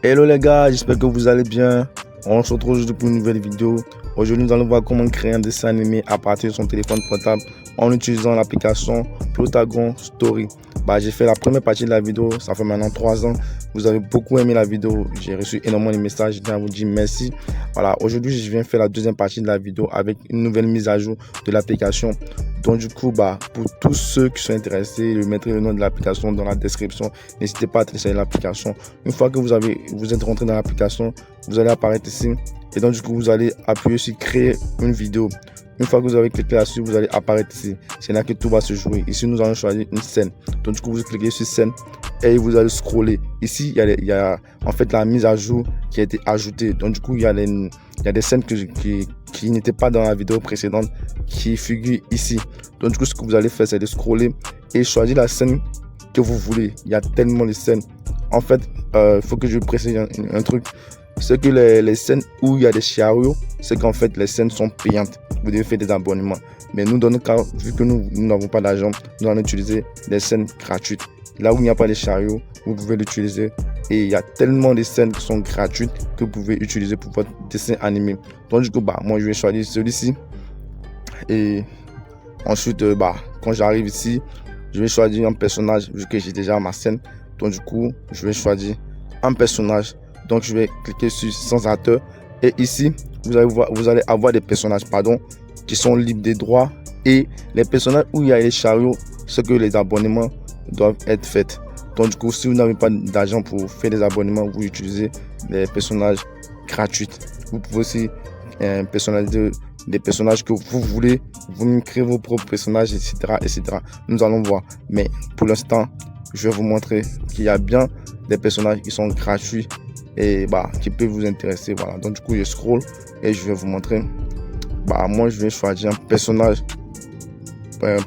Hello les gars, j'espère que vous allez bien. On se retrouve aujourd'hui pour une nouvelle vidéo. Aujourd'hui, nous allons voir comment créer un dessin animé à partir de son téléphone portable en utilisant l'application Plotagon Story. J'ai fait la première partie de la vidéo, ça fait maintenant 3 ans. Vous avez beaucoup aimé la vidéo, j'ai reçu énormément de messages, je tiens à vous dire merci. Voilà, aujourd'hui, je viens faire la deuxième partie de la vidéo avec une nouvelle mise à jour de l'application. Donc du coup, pour tous ceux qui sont intéressés, je mettrai le nom de l'application dans la description. N'hésitez pas à télécharger l'application. Une fois que vous êtes rentré dans l'application, vous allez apparaître ici. Et donc du coup, vous allez appuyer sur créer une vidéo. Une fois que vous avez cliqué là-dessus, vous allez apparaître ici. C'est là que tout va se jouer. Ici, nous allons choisir une scène. Donc du coup, vous cliquez sur scène et vous allez scroller. Ici, il y a en fait la mise à jour qui a été ajoutée. Donc du coup, il y a des scènes qui n'étaient pas dans la vidéo précédente qui figurent ici. Donc du coup, ce que vous allez faire, c'est de scroller et choisir la scène que vous voulez. Il y a tellement de scènes. En fait, il faut que je précise un truc. C'est que les scènes où il y a des chariots, c'est qu'en fait les scènes sont payantes. Vous devez faire des abonnements. Mais nous, dans notre cas, vu que nous n'avons pas d'argent, nous allons utiliser des scènes gratuites. Là où il n'y a pas de chariots, vous pouvez l'utiliser. Et il y a tellement de scènes qui sont gratuites que vous pouvez utiliser pour votre dessin animé. Donc du coup, moi je vais choisir celui-ci. Et ensuite, quand j'arrive ici, je vais choisir un personnage vu que j'ai déjà ma scène. Donc du coup, je vais choisir un personnage. Donc je vais cliquer sur sans acteur et ici vous allez avoir des personnages qui sont libres des droits, et les personnages où il y a les chariots, c'est que les abonnements doivent être faits. Donc du coup, si vous n'avez pas d'argent pour faire des abonnements, vous utilisez les personnages gratuits. Vous pouvez aussi personnaliser des personnages que vous voulez, vous créez vos propres personnages, etc. Nous allons voir, mais pour l'instant je vais vous montrer qu'il y a bien des personnages qui sont gratuits et qui peut vous intéresser. Voilà, donc du coup je scroll et je vais vous montrer. Moi je vais choisir un personnage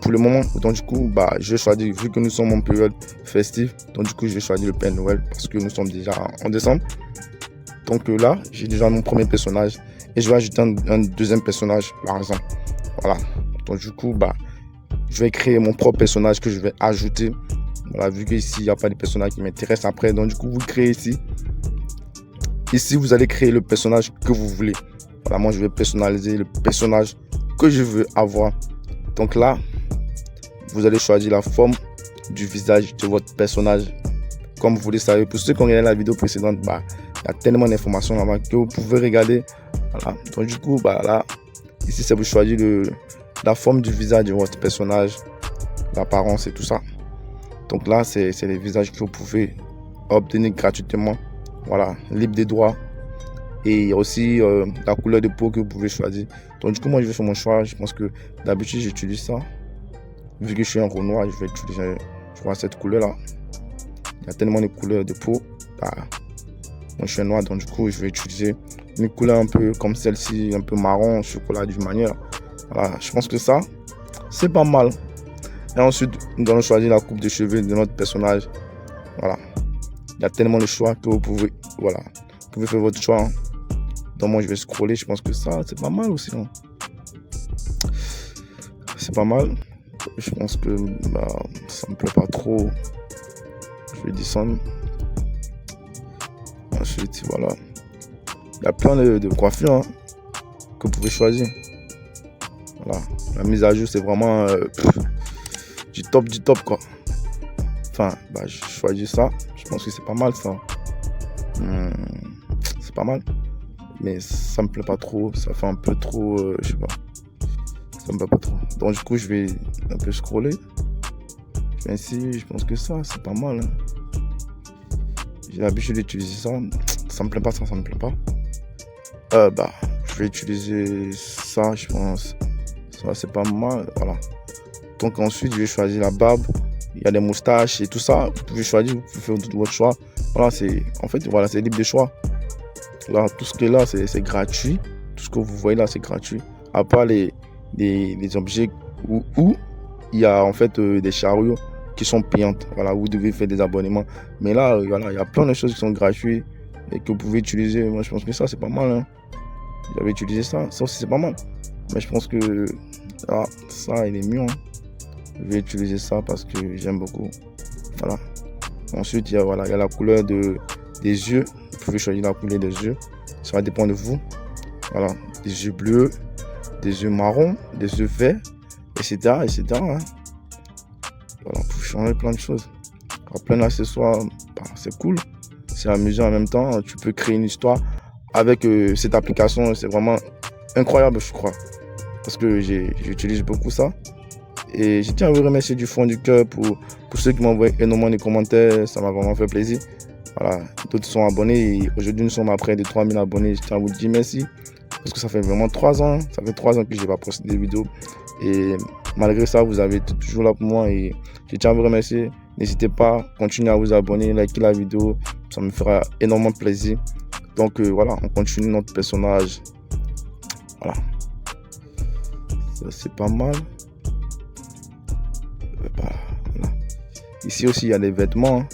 pour le moment. Donc du coup je vais choisir, vu que nous sommes en période festive, donc du coup je vais choisir le Père Noël parce que nous sommes déjà en décembre. Donc là j'ai déjà mon premier personnage et je vais ajouter un deuxième personnage par exemple. Voilà, donc du coup je vais créer mon propre personnage que je vais ajouter. Voilà, vu qu'ici il n'y a pas de personnage qui m'intéresse après, donc du coup vous créez ici. Ici, vous allez créer le personnage que vous voulez. Voilà, moi, je vais personnaliser le personnage que je veux avoir. Donc là, vous allez choisir la forme du visage de votre personnage. Comme vous le savez, pour ceux qui ont regardé la vidéo précédente, il y a tellement d'informations là-bas que vous pouvez regarder. Voilà. Donc du coup, là, ici, c'est vous choisir la forme du visage de votre personnage, l'apparence et tout ça. Donc là, c'est les visages que vous pouvez obtenir gratuitement. Voilà, libre des droits. Et il y a aussi la couleur de peau que vous pouvez choisir. Donc du coup, moi je vais faire mon choix. Je pense que d'habitude j'utilise ça. Vu que je suis un Renoir, je vais utiliser, je vois, cette couleur là. Il y a tellement de couleurs de peau. Moi je suis un noir, donc du coup je vais utiliser une couleur un peu comme celle-ci, un peu marron, chocolat d'une manière. Voilà, je pense que ça, c'est pas mal. Et ensuite, nous allons choisir la coupe de cheveux de notre personnage. Voilà. Il y a tellement de choix que vous pouvez, vous pouvez faire votre choix. Hein. Donc moi je vais scroller, je pense que ça c'est pas mal aussi. Hein. C'est pas mal. Je pense que ça me plaît pas trop. Je vais descendre. Ensuite voilà. Il y a plein de coiffures hein, que vous pouvez choisir. Voilà. La mise à jour c'est vraiment du top quoi. Enfin, je choisis ça. Je pense que c'est pas mal ça. C'est pas mal. Mais ça me plaît pas trop. Ça fait un peu trop. Je sais pas. Ça me plaît pas trop. Donc du coup, je vais un peu scroller. Je vais ici. Je pense que ça, c'est pas mal. Hein. J'ai l'habitude d'utiliser ça. Ça me plaît pas, ça me plaît pas. Je vais utiliser ça, je pense. Ça, c'est pas mal. Voilà. Donc ensuite, je vais choisir la barbe. Il y a des moustaches et tout ça. Vous pouvez choisir, vous pouvez faire tout votre choix. Voilà, c'est libre de choix. Là, tout ce qui est là, c'est gratuit. Tout ce que vous voyez là, c'est gratuit. À part les objets où il y a en fait des chariots qui sont payantes. Voilà, vous devez faire des abonnements. Mais là, il y a plein de choses qui sont gratuites et que vous pouvez utiliser. Moi, je pense que ça, c'est pas mal. Hein. J'avais utilisé ça. Ça aussi, c'est pas mal. Mais je pense que ça, il est mieux. Hein. Je vais utiliser ça parce que j'aime beaucoup. Voilà. Ensuite, il y a la couleur des yeux. pouvez choisir la couleur des yeux. Ça va dépendre de vous. Voilà, des yeux bleus, des yeux marrons, des yeux verts, etc. Hein. Voilà, vous pouvez changer plein de choses. Alors, plein d'accessoires, c'est cool. C'est amusant en même temps. Tu peux créer une histoire avec cette application. C'est vraiment incroyable, je crois. Parce que j'utilise beaucoup ça. Et je tiens à vous remercier du fond du cœur pour ceux qui m'ont envoyé énormément de commentaires. Ça m'a vraiment fait plaisir. Voilà, d'autres sont abonnés. Et aujourd'hui, nous sommes à près de 3000 abonnés. Je tiens à vous dire merci. Parce que ça fait vraiment 3 ans. Ça fait 3 ans que je n'ai pas posté des vidéos. Et malgré ça, vous avez été toujours là pour moi. Et je tiens à vous remercier. N'hésitez pas, continuez à vous abonner, likez la vidéo. Ça me fera énormément plaisir. Donc voilà, on continue notre personnage. Voilà. Ça, c'est pas mal. Voilà. Ici aussi, il y a des vêtements.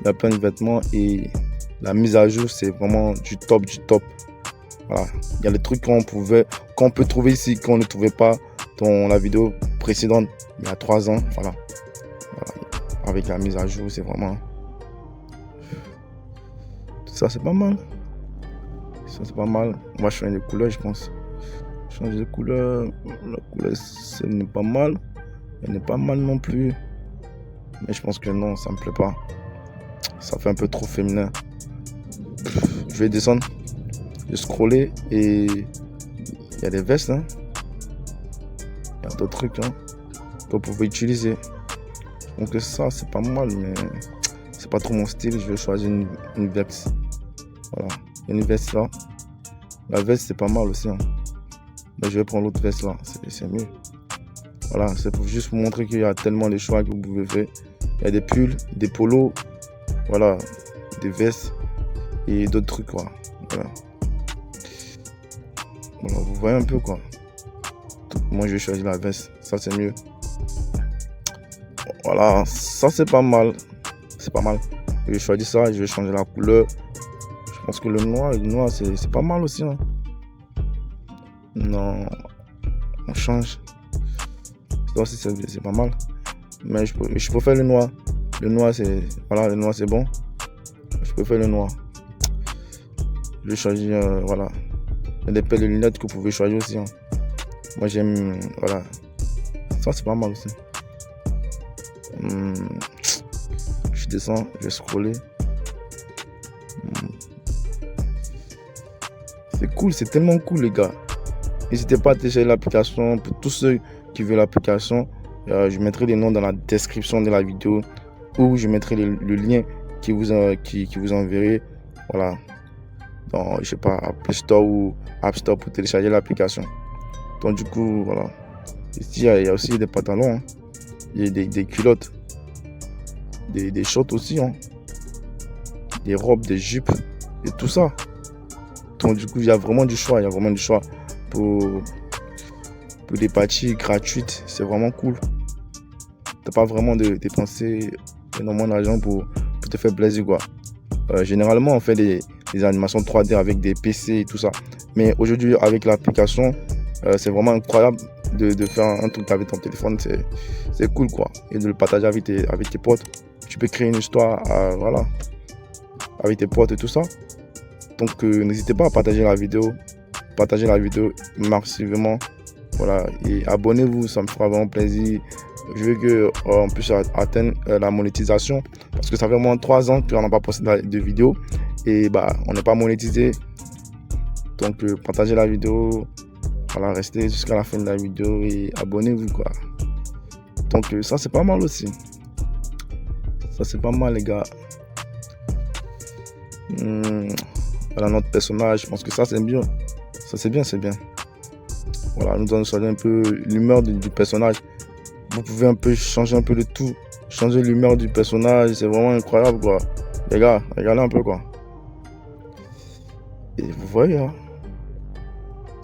Il y a plein de vêtements. Et la mise à jour, c'est vraiment du top, du top. Voilà. Il y a des trucs qu'on peut trouver ici, qu'on ne trouvait pas dans la vidéo précédente, il y a 3 ans. Voilà. Avec la mise à jour, c'est vraiment... Ça, c'est pas mal. Ça, c'est pas mal. On va changer de couleur, je pense. Changer de couleur. La couleur, ce n'est pas mal. Elle n'est pas mal non plus. Mais je pense que non, ça me plaît pas. Ça fait un peu trop féminin. Je vais descendre. Je vais scroller et... Il y a des vestes, hein. Il y a d'autres trucs, hein, que vous pouvez utiliser. Donc ça, c'est pas mal, mais c'est pas trop mon style. Je vais choisir une veste. Voilà, une veste là. La veste, c'est pas mal aussi, hein. Mais je vais prendre l'autre veste là, c'est mieux. Voilà, c'est pour juste vous montrer qu'il y a tellement de choix que vous pouvez faire. Il y a des pulls, des polos, voilà, des vestes et d'autres trucs, quoi. Voilà. Voilà, vous voyez un peu, quoi. Moi, je vais choisir la veste. Ça, c'est mieux. Voilà, ça, c'est pas mal. C'est pas mal. Je vais choisir ça. Je vais changer la couleur. Je pense que le noir, c'est pas mal aussi, hein. Non, on change. Ça aussi, c'est pas mal. Mais je préfère le noir. Le noir, voilà, le noir, c'est bon. Je préfère le noir. Je vais choisir, voilà. Il y a des paires de lunettes que vous pouvez choisir aussi, hein. Moi, j'aime, voilà. Ça, c'est pas mal aussi. Je descends, je vais scroller. C'est cool, c'est tellement cool, les gars. N'hésitez pas à télécharger l'application. Pour tous ceux qui veulent l'application, je mettrai les noms dans la description de la vidéo ou je mettrai le lien qui vous enverrai, voilà, dans, je sais pas, Play Store ou App Store pour télécharger l'application. Donc du coup, voilà. Ici, il y a aussi des pantalons, hein. Il y a des culottes, des shorts aussi, hein. Des robes, des jupes et tout ça. Donc du coup, il y a vraiment du choix. Il y a vraiment du choix pour des parties gratuites. C'est vraiment cool. T'as pas vraiment de dépenser énormément d'argent pour te faire plaisir, quoi. Généralement, on fait des animations 3D avec des PC et tout ça. Mais aujourd'hui, avec l'application, c'est vraiment incroyable de faire un truc avec ton téléphone. C'est cool, quoi. Et de le partager avec tes potes. Tu peux créer une histoire, voilà, avec tes potes et tout ça. Donc, n'hésitez pas à partager la vidéo. Partagez la vidéo massivement. Voilà. Et abonnez-vous, ça me fera vraiment plaisir. Je veux qu'on puisse atteindre la monétisation. Parce que ça fait au moins 3 ans qu'on n'a pas posté de vidéo. Et on n'est pas monétisé. Donc, partagez la vidéo. Voilà, restez jusqu'à la fin de la vidéo et abonnez-vous, quoi. Donc, ça, c'est pas mal aussi. Ça, c'est pas mal, les gars. Voilà, notre personnage. Je pense que ça, c'est bien. Ça, c'est bien. Voilà, nous allons changer un peu l'humeur du personnage. Vous pouvez un peu changer un peu de tout. Changer l'humeur du personnage. C'est vraiment incroyable, quoi. Les gars, regardez un peu, quoi. Et vous voyez, hein.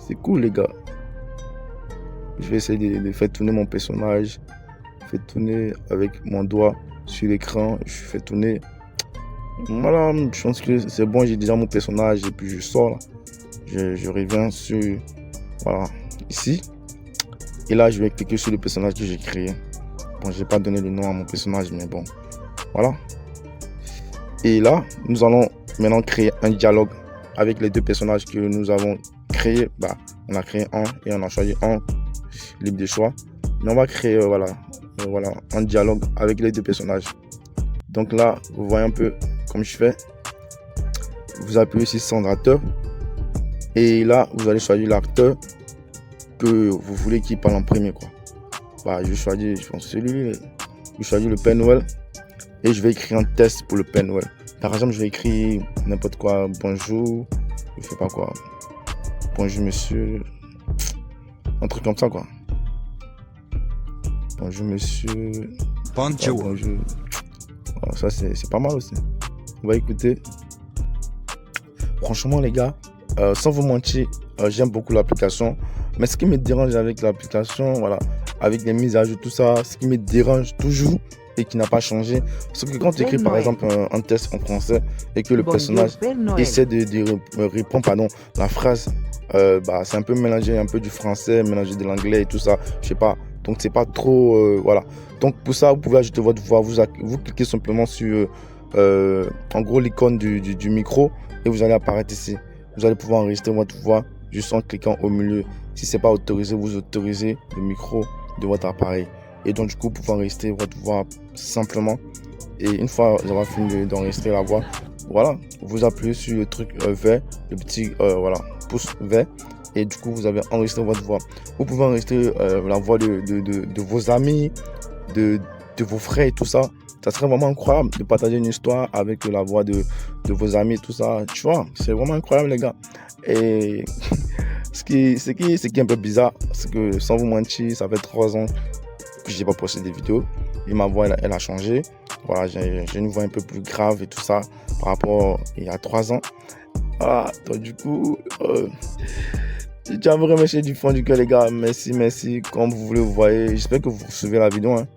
C'est cool, les gars. Je vais essayer de faire tourner mon personnage. Je fais tourner avec mon doigt sur l'écran. Je fais tourner. Voilà, je pense que c'est bon. J'ai déjà mon personnage. Et puis je sors là. Je reviens sur... Voilà, ici. Et là, je vais cliquer sur le personnage que j'ai créé. Bon, je n'ai pas donné le nom à mon personnage, mais bon. Voilà. Et là, nous allons maintenant créer un dialogue avec les deux personnages que nous avons créés. On a créé un et on a choisi un libre de choix. Mais on va créer voilà, un dialogue avec les deux personnages. Donc là, vous voyez un peu comme je fais. Vous appuyez sur centrateur. Et là, vous allez choisir l'acteur que vous voulez qu'il parle en premier, quoi. Je choisis, je pense, celui-là. Je choisis le Père Noël. Et je vais écrire un test pour le Père Noël. Par exemple, je vais écrire n'importe quoi. Bonjour. Je sais pas quoi. Bonjour, monsieur. Un truc comme ça, quoi. Bonjour, monsieur. Bonjour. Bonjour. Alors, ça, c'est pas mal aussi. On va écouter. Franchement, les gars, sans vous mentir, j'aime beaucoup l'application. Mais ce qui me dérange avec l'application, voilà, avec les mises à jour, tout ça, ce qui me dérange toujours et qui n'a pas changé, c'est que quand tu écris par exemple un test en français et que le personnage essaie de répondre, la phrase, c'est un peu mélangé, un peu du français, mélangé de l'anglais et tout ça, je sais pas. Donc c'est pas trop, voilà. Donc pour ça, vous pouvez ajouter votre voix, vous cliquez simplement sur, en gros, l'icône du micro et vous allez apparaître ici. Vous allez pouvoir enregistrer votre voix juste en cliquant au milieu. Si c'est pas autorisé, vous autorisez le micro de votre appareil. Et donc du coup, vous pouvez enregistrer votre voix simplement. Et une fois vous avez fini d'enregistrer la voix, voilà, vous appuyez sur le truc vert, le petit pouce vert. Et du coup, vous avez enregistré votre voix. Vous pouvez enregistrer la voix de vos amis, de vos frères et tout ça. Ça serait vraiment incroyable de partager une histoire avec la voix de vos amis et tout ça. Tu vois, c'est vraiment incroyable, les gars. Et ce qui est un peu bizarre, c'est que sans vous mentir, ça fait 3 ans que je n'ai pas posté des vidéos. Et ma voix, elle a changé. Voilà, j'ai une voix un peu plus grave et tout ça par rapport à il y a 3 ans. Donc du coup, je tiens à vous remercier du fond du cœur, les gars. Merci. Comme vous voulez, vous voyez. J'espère que vous recevez la vidéo. Hein.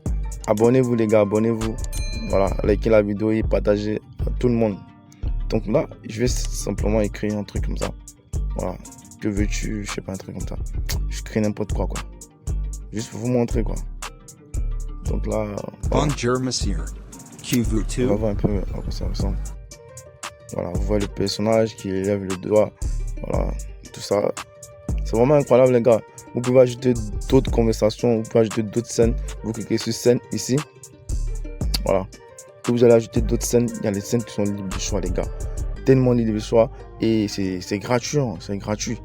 Abonnez-vous, les gars, abonnez-vous. Voilà, likez la vidéo et partagez à tout le monde. Donc là, je vais simplement écrire un truc comme ça. Voilà, que veux-tu, je sais pas, un truc comme ça. Je crée n'importe quoi. Juste pour vous montrer, quoi. Donc là, voilà. Bonjour, monsieur. Qui veux-tu? On va voir un peu à quoi ça ressemble. Voilà, vous voyez le personnage qui lève le doigt. Voilà, tout ça. C'est vraiment incroyable, les gars. Vous pouvez ajouter d'autres conversations, vous pouvez ajouter d'autres scènes. Vous cliquez sur scène ici. Voilà. Et vous allez ajouter d'autres scènes. Il y a les scènes qui sont libres de choix, les gars. Tellement libres de choix. Et c'est gratuit. Hein. C'est gratuit.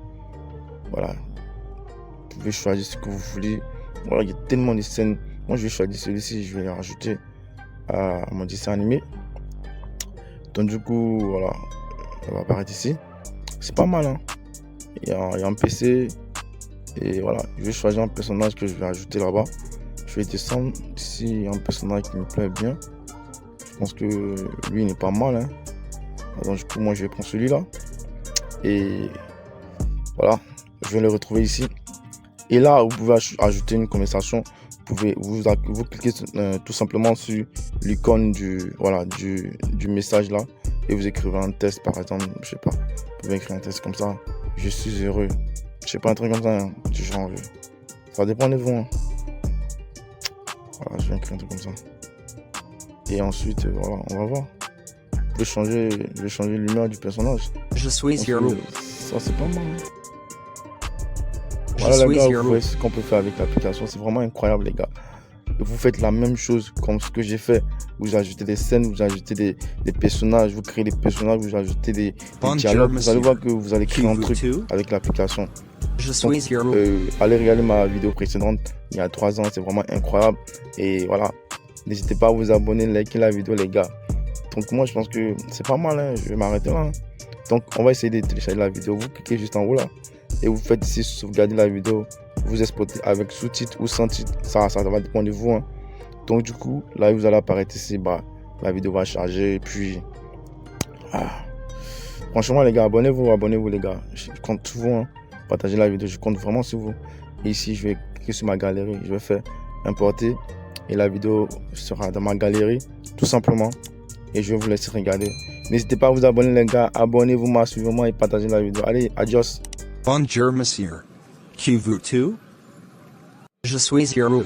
Voilà. Vous pouvez choisir ce que vous voulez. Voilà, il y a tellement de scènes. Moi, je vais choisir celui-ci. Je vais les rajouter à mon dessin animé. Donc, du coup, voilà. Ça va apparaître ici. C'est pas mal, hein. Il y a un PC. Et voilà, je vais choisir un personnage que je vais ajouter là-bas. Je vais descendre. Ici, il y a un personnage qui me plaît bien. Je pense que lui, il n'est pas mal. Hein. Donc, du coup, moi, je vais prendre celui-là. Et voilà, je vais le retrouver ici. Et là, vous pouvez ajouter une conversation. Vous cliquez tout simplement sur l'icône du message là. Et vous écrivez un test, par exemple. Je sais pas. Vous pouvez écrire un test comme ça. Je suis heureux. Je sais pas, un truc comme ça, hein, du genre. Ça dépend de vous. Hein. Voilà, je vais écrire un truc comme ça. Et ensuite, voilà, on va voir. Je vais changer l'humeur du personnage. Je suis heureux. Ça, c'est pas mal. Hein. Voilà, les gars, vous voyez ce qu'on peut faire avec l'application. C'est vraiment incroyable, les gars. Et vous faites la même chose comme ce que j'ai fait. Vous ajoutez des scènes, vous ajoutez des personnages, vous créez des personnages, vous ajoutez des dialogues. Vous allez voir que vous allez créer un truc avec l'application. Donc, allez regarder ma vidéo précédente il y a 3 ans, c'est vraiment incroyable. Et voilà, n'hésitez pas à vous abonner, liker la vidéo, les gars. Donc moi je pense que c'est pas mal, hein. Je vais m'arrêter là. Hein. Donc on va essayer de télécharger la vidéo. Vous cliquez juste en haut là et vous faites ici sauvegarder la vidéo. Vous exportez avec sous-titres ou sans titre. Ça va dépendre de vous. Hein. Donc du coup, là vous allez apparaître ici. La vidéo va charger et puis. Franchement les gars, abonnez-vous les gars. Je compte sur vous. Hein. Partagez la vidéo, je compte vraiment sur vous. Et ici, je vais cliquer sur ma galerie, je vais faire importer et la vidéo sera dans ma galerie, tout simplement. Et je vais vous laisser regarder. N'hésitez pas à vous abonner, les gars. Abonnez-vous massivement et partagez la vidéo. Allez, adios. Bonjour, monsieur. Qui veux-tu? Je suis heureux.